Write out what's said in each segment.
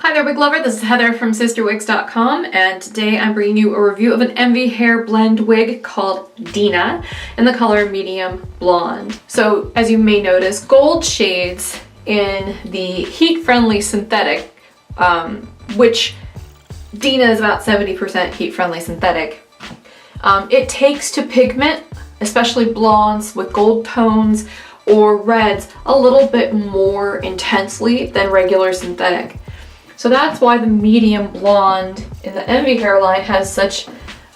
Hi there, wig lover. This is Heather from CysterWigs.com, and today I'm bringing you a review of an envy hair blend wig called Dena in the color medium blonde. So as you may notice, gold shades in the heat-friendly synthetic, which Dena is about 70% heat-friendly synthetic. It takes to pigment, especially blondes with gold tones or reds, a little bit more intensely than regular synthetic. So that's why the medium blonde in the envy hairline has such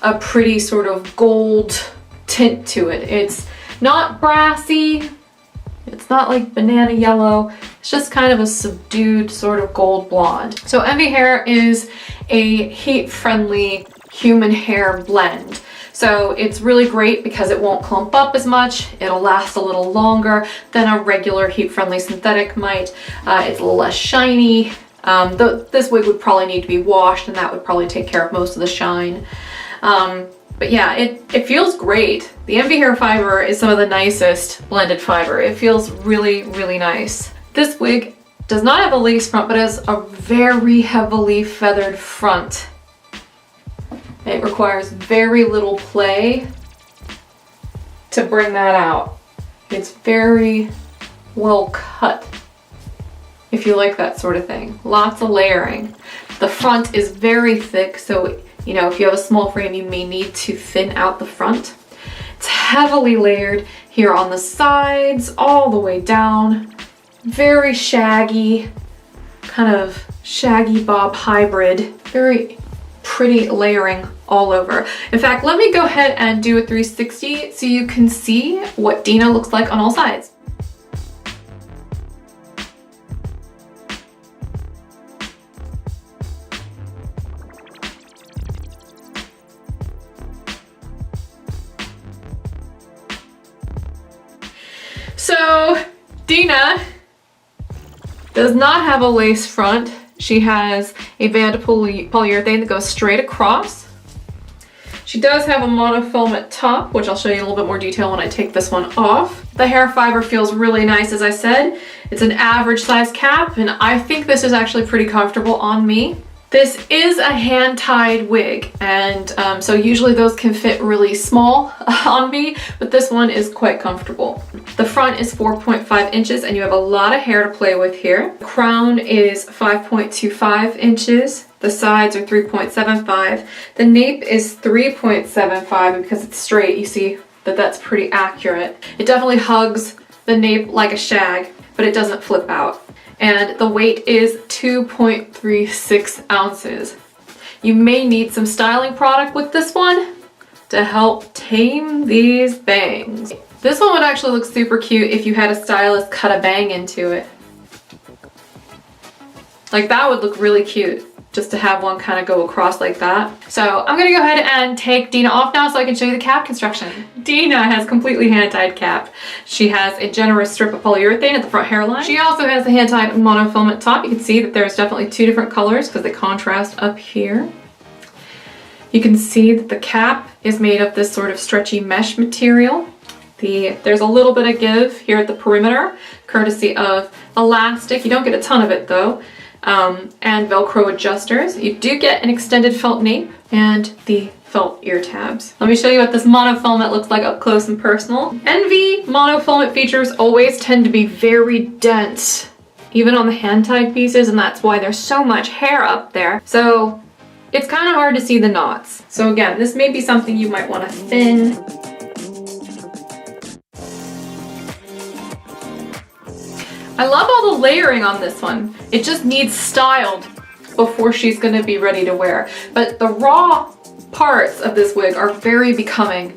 a pretty sort of gold tint to it. It's not brassy, it's not like banana yellow, it's just kind of a subdued sort of gold blonde. So envy hair is a heat-friendly human hair blend. So it's really great because it won't clump up as much, it'll last a little longer than a regular heat-friendly synthetic might. It's a little less shiny. This wig would probably need to be washed, and that would probably take care of most of the shine. But yeah, it feels great. The envy hair fiber is some of the nicest blended fiber. It feels really, really nice. This wig does not have a lace front, but has a very heavily feathered front. It requires very little play to bring that out. It's very well cut, if you like that sort of thing. Lots of layering. The front is very thick, so you know, if you have a small frame, you may need to thin out the front. It's heavily layered here on the sides, all the way down. Very shaggy, kind of shaggy bob hybrid. Very pretty layering all over. In fact, let me go ahead and do a 360 so you can see what Dena looks like on all sides. So Dena does not have a lace front. She has a band of polyurethane that goes straight across. She does have a monofilament top, which I'll show you in a little bit more detail when I take this one off. The hair fiber feels really nice, as I said. It's an average size cap, and I think this is actually pretty comfortable on me. This is a hand-tied wig, and so usually those can fit really small on me, but this one is quite comfortable. The front is 4.5 inches, and you have a lot of hair to play with here. The crown is 5.25 inches. The sides are 3.75. The nape is 3.75, and because it's straight, you see that that's pretty accurate. It definitely hugs the nape like a shag, but it doesn't flip out. And the weight is 2.36 ounces. You may need some styling product with this one to help tame these bangs. This one would actually look super cute if you had a stylist cut a bang into it. Like, that would look really cute, just to have one kind of go across like that. So I'm gonna go ahead and take Dena off now so I can show you the cap construction. Dena has completely hand-tied cap. She has a generous strip of polyurethane at the front hairline. She also has a hand-tied monofilament top. You can see that there's definitely two different colors because they contrast up here. You can see that the cap is made of this sort of stretchy mesh material. There's a little bit of give here at the perimeter, courtesy of elastic. You don't get a ton of it though. And Velcro adjusters. You do get an extended felt nape and the felt ear tabs. Let me show you what this monofilament looks like up close and personal. Envy monofilament features always tend to be very dense, even on the hand-tied pieces, and that's why there's so much hair up there. So it's kind of hard to see the knots. So again, this may be something you might want to thin. I love all the layering on this one. It just needs styled before she's gonna be ready to wear. But the raw parts of this wig are very becoming.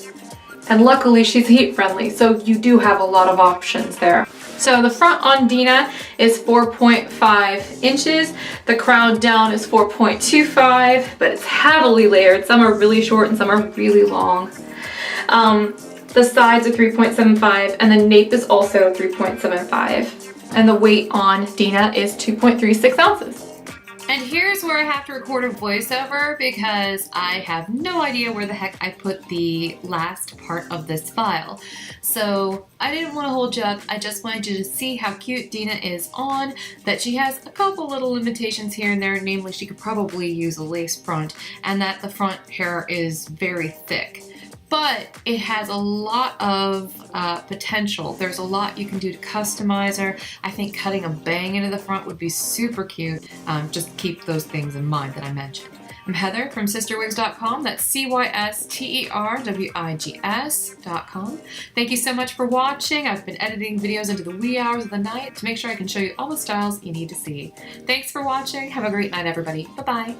And luckily she's heat friendly, so you do have a lot of options there. So the front on Dena is 4.5 inches. The crown down is 4.25, but it's heavily layered. Some are really short and some are really long. The sides are 3.75 and the nape is also 3.75. And the weight on Dena is 2.36 ounces. And here's where I have to record a voiceover because I have no idea where the heck I put the last part of this file. So I didn't want to hold you up. I just wanted you to see how cute Dena is on, that she has a couple little limitations here and there, namely she could probably use a lace front, and that the front hair is very thick. But it has a lot of potential. There's a lot you can do to customize her. I think cutting a bang into the front would be super cute. Just keep those things in mind that I mentioned. I'm Heather from CysterWigs.com. That's CysterWigs.com. Thank you so much for watching. I've been editing videos into the wee hours of the night to make sure I can show you all the styles you need to see. Thanks for watching. Have a great night, everybody. Bye-bye.